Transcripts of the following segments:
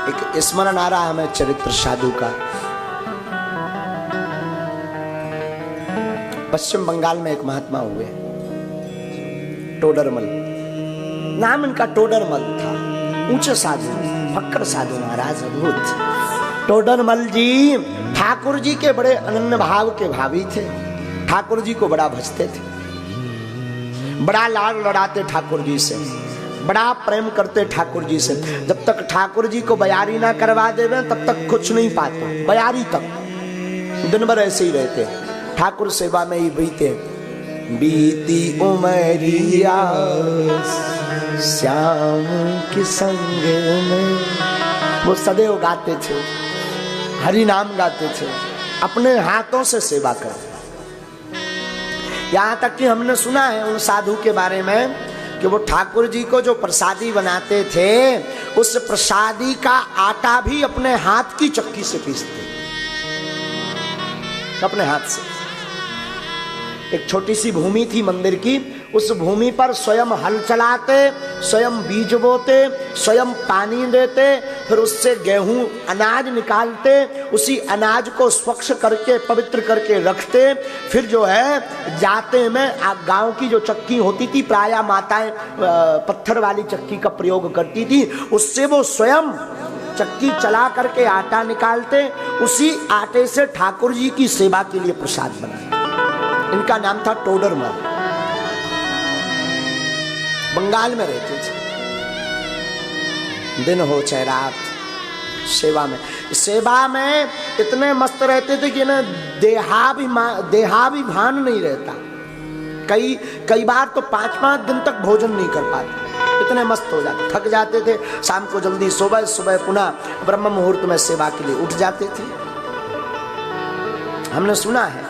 एक स्मरण आ रहा है हमें चरित्र साधु का। पश्चिम बंगाल में एक महात्मा हुए, टोडरमल नाम इनका टोडरमल था। ऊंचे साधु, फक्कर साधु महाराज, अद्भुत। टोडरमल जी ठाकुर जी के बड़े अनन्य भाव के भावी थे। ठाकुर जी को बड़ा भजते थे, बड़ा लाड लड़ाते ठाकुर जी से, बड़ा प्रेम करते ठाकुर जी से। जब तक ठाकुर जी को बयारी ना करवा देवे तब तक कुछ नहीं पाते। बयारी तक दिन भर ऐसे ही रहते, ठाकुर सेवा में ही बीते। बीती उमरिया श्याम के संग में, वो सदैव गाते थे, हरि नाम गाते थे, अपने हाथों से सेवा करते। यहाँ तक कि हमने सुना है उन साधु के बारे में कि वो ठाकुर जी को जो प्रसादी बनाते थे, उस प्रसादी का आटा भी अपने हाथ की चक्की से पीसते, अपने हाथ से। एक छोटी सी भूमि थी मंदिर की, उस भूमि पर स्वयं हल चलाते, स्वयं बीज बोते, स्वयं पानी देते, फिर उससे गेहूं अनाज निकालते, उसी अनाज को स्वच्छ करके पवित्र करके रखते। फिर जो है जाते में गांव की जो चक्की होती थी, प्रायः माताएं पत्थर वाली चक्की का प्रयोग करती थी, उससे वो स्वयं चक्की चला करके आटा निकालते, उसी आटे से ठाकुर जी की सेवा के लिए प्रसाद बनाते। इनका नाम था टोडरमल, बंगाल में रहते थे। दिन हो चाहे रात सेवा में इतने मस्त रहते थे कि ना देहाभिमान नहीं रहता। कई बार तो 5-5 दिन तक भोजन नहीं कर पाते, इतने मस्त हो जाते, थक जाते थे। शाम को जल्दी सुबह पुनः ब्रह्म मुहूर्त में सेवा के लिए उठ जाते थे। हमने सुना है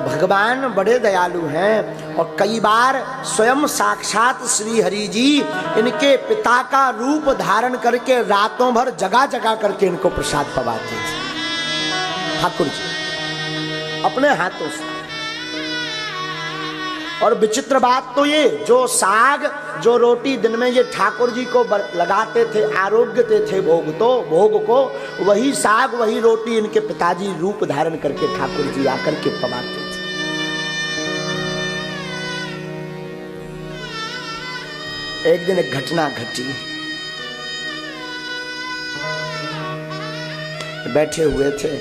भगवान बड़े दयालु हैं और कई बार स्वयं साक्षात श्री हरि जी इनके पिता का रूप धारण करके रातों भर जगा जगा करके इनको प्रसाद पवाते थे ठाकुर जी अपने हाथों से। और विचित्र बात तो ये, जो साग जो रोटी दिन में ये ठाकुर जी को लगाते थे, आरोग्य थे भोग को, वही साग वही रोटी इनके पिताजी रूप धारण करके ठाकुर जी आकर के पवाते थे। एक दिन एक घटना घटी, बैठे हुए थे,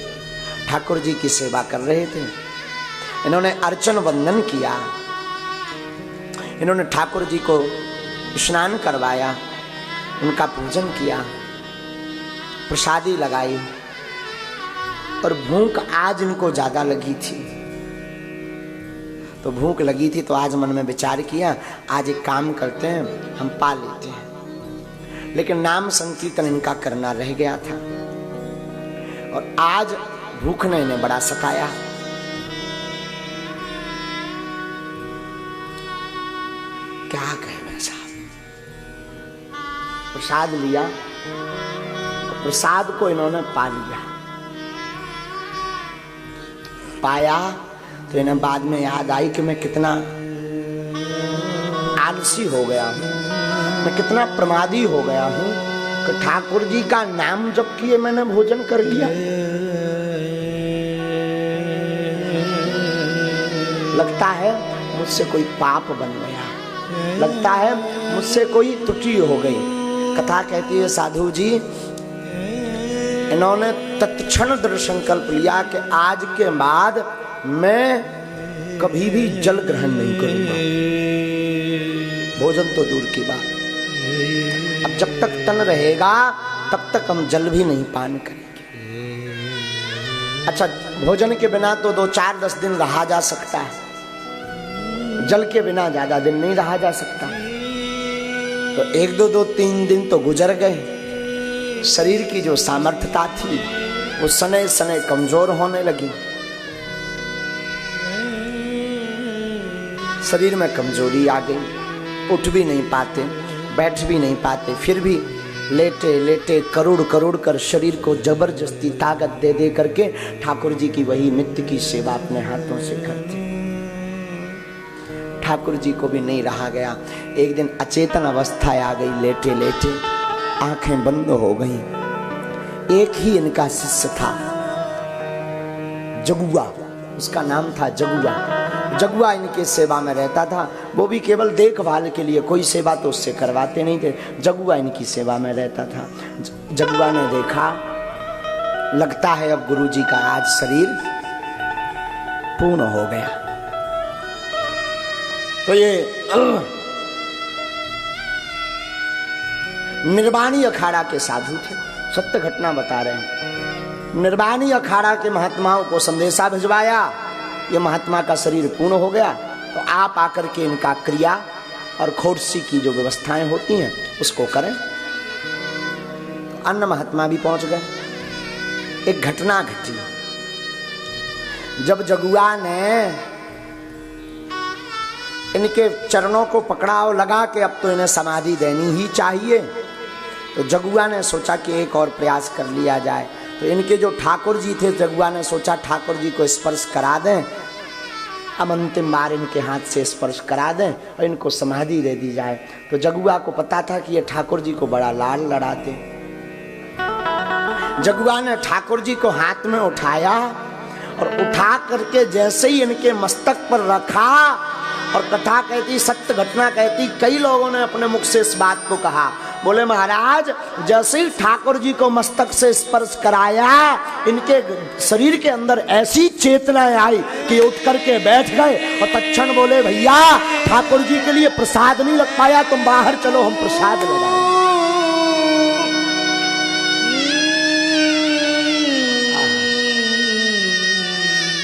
ठाकुर जी की सेवा कर रहे थे। इन्होंने अर्चन वंदन किया, इन्होंने ठाकुर जी को स्नान करवाया, उनका पूजन किया, प्रसादी लगाई। और भूख आज इनको ज्यादा लगी थी, तो भूख लगी थी तो आज मन में विचार किया, आज एक काम करते हैं, हम पा लेते हैं। लेकिन नाम संकीर्तन इनका करना रह गया था और आज भूख ने इन्हें बड़ा सताया। क्या कहे मैं साहब, प्रसाद लिया, प्रसाद को इन्होंने पा लिया, पाया तो इन्हें बाद में याद आई कि मैं कितना आलसी हो गया हूं, मैं कितना प्रमादी हो गया हूं कि ठाकुर जी का नाम जप किए मैंने भोजन कर लिया। लगता है मुझसे कोई पाप बन गया, लगता है मुझसे कोई त्रुटि हो गई। कथा कहती है साधु जी इन्होंने तत्क्षण दृढ़ संकल्प लिया कि आज के बाद मैं कभी भी जल ग्रहण नहीं करूंगा, भोजन तो दूर की बात, अब जब तक तन रहेगा तब तक हम जल भी नहीं पान करेंगे। अच्छा, भोजन के बिना तो 2-4-10 दिन रहा जा सकता है, जल के बिना ज्यादा दिन नहीं रहा जा सकता। तो 1-2-3 दिन तो गुजर गए। शरीर की जो सामर्थ्यता थी वो सने सने कमजोर होने लगी, शरीर में कमजोरी आ गई, उठ भी नहीं पाते, बैठ भी नहीं पाते, फिर भी लेटे लेटे करुड़ कर शरीर को जबरदस्ती ताकत दे दे करके ठाकुर जी की वही नित्य की सेवा अपने हाथों से करते। ठाकुर जी को भी नहीं रहा गया। एक दिन अचेतन अवस्था आ गई, लेटे लेटे आंखें बंद हो गई। एक ही इनका शिष्य था, जगुआ, उसका नाम था जगुआ। जगुआ इनके सेवा में रहता था, वो भी केवल देखभाल के लिए, कोई सेवा तो उससे करवाते नहीं थे। जगुआ इनकी सेवा में रहता था। जगुआ ने देखा, लगता है अब गुरुजी का आज शरीर पूर्ण हो गया। तो ये निर्वाणी अखाड़ा के साधु थे, सत्य घटना बता रहे हैं। निर्वाणी अखाड़ा के महात्माओं को संदेशा भिजवाया, ये महात्मा का शरीर पूर्ण हो गया, तो आप आकर के इनका क्रिया और खोड़सी की जो व्यवस्थाएं होती हैं उसको करें। तो अन्य महात्मा भी पहुंच गए। एक घटना घटी, जब जगुआ ने इनके चरणों को पकड़ा और लगा कि अब तो इन्हें समाधि देनी ही चाहिए, तो जगुआ ने सोचा कि एक और प्रयास कर लिया जाए। तो इनके जो ठाकुर जी थे, जगुआ ने सोचा ठाकुर जी को स्पर्श करा दें, अब अंतिम बार इनके हाथ से स्पर्श करा दें और इनको समाधि दे दी जाए। तो जगुआ को पता था कि ये ठाकुर जी को बड़ा लाल लड़ाते। जगुआ ने ठाकुर जी को हाथ में उठाया और उठा करके जैसे ही इनके मस्तक पर रखा, और कथा कहती, सत्य घटना कहती, कई लोगों ने अपने मुख से इस बात को कहा, बोले महाराज जैसे ही ठाकुर जी को मस्तक से स्पर्श कराया, इनके शरीर के अंदर ऐसी चेतना आई कि उठ करके बैठ गए और तत्क्षण बोले, भैया ठाकुर जी के लिए प्रसाद नहीं लग पाया, तुम बाहर चलो हम प्रसाद लगाएंगे।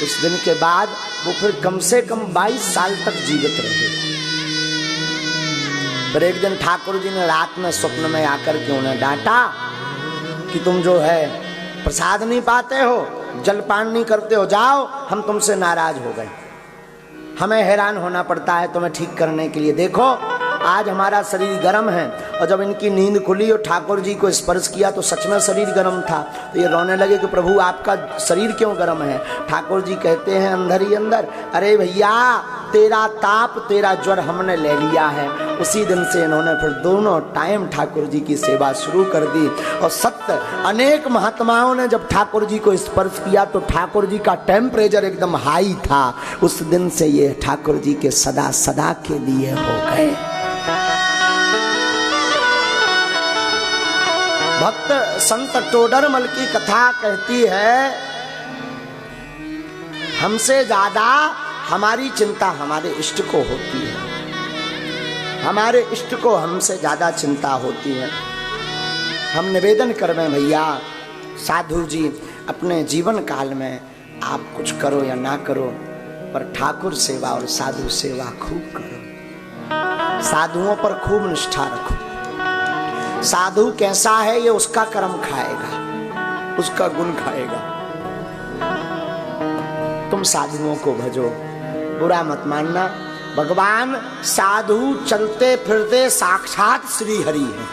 उस दिन के बाद वो फिर कम से कम 22 साल तक जीवित रहे। पर एक दिन ठाकुर जी ने रात में स्वप्न में आकर के उन्हें डांटा कि तुम जो है प्रसाद नहीं पाते हो, जलपान नहीं करते हो, जाओ, हम तुमसे नाराज हो गए, हमें हैरान होना पड़ता है तुम्हें ठीक करने के लिए। देखो आज हमारा शरीर गर्म है, और जब इनकी नींद खुली और ठाकुर जी को स्पर्श किया तो सच में शरीर गर्म था। तो ये रोने लगे कि प्रभु आपका शरीर क्यों गर्म है। ठाकुर जी कहते हैं अंदर ही अंदर, अरे भैया तेरा ताप तेरा ज्वर हमने ले लिया है। उसी दिन से इन्होंने फिर दोनों टाइम ठाकुर जी की सेवा शुरू कर दी। और सत्य अनेक महात्माओं ने जब ठाकुर जी को स्पर्श किया तो ठाकुर जी का टेम्परेचर एकदम हाई था। उस दिन से ये ठाकुर जी के सदा सदा के लिए हो गए। भक्त संत टोडरमल की कथा कहती है, हमसे ज्यादा हमारी चिंता हमारे इष्ट को होती है, हमारे इष्ट को हमसे ज्यादा चिंता होती है। हम निवेदन करवें भैया साधु जी अपने जीवन काल में आप कुछ करो या ना करो, पर ठाकुर सेवा और साधु सेवा खूब करो, साधुओं पर खूब निष्ठा रखो। साधु कैसा है ये उसका कर्म खाएगा, उसका गुण खाएगा। तुम साधुओं को भजो, बुरा मत मानना। भगवान साधु चलते फिरते साक्षात श्री हरि है।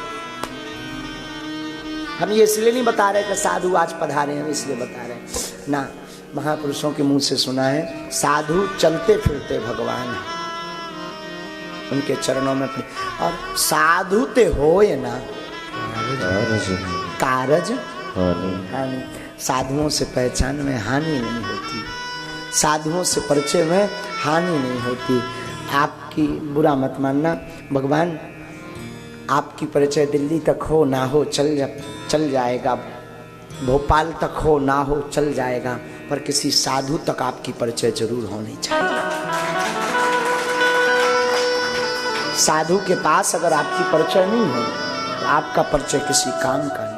हम ये इसलिए नहीं बता रहे कि साधु आज पधारे हैं, इसलिए बता रहे हैं ना, महापुरुषों के मुंह से सुना है साधु चलते फिरते भगवान है, उनके चरणों में। और साधु ते होए ना कारज हानि, साधुओं से पहचान में हानि नहीं होती, साधुओं से परिचय में हानि नहीं होती। आपकी बुरा मत मानना, भगवान आपकी परिचय दिल्ली तक हो ना हो चल जाएगा, भोपाल तक हो ना हो चल जाएगा, पर किसी साधु तक आपकी परिचय जरूर होनी चाहिए। साधु के पास अगर आपकी परिचय नहीं है तो आपका परिचय किसी काम का नहीं।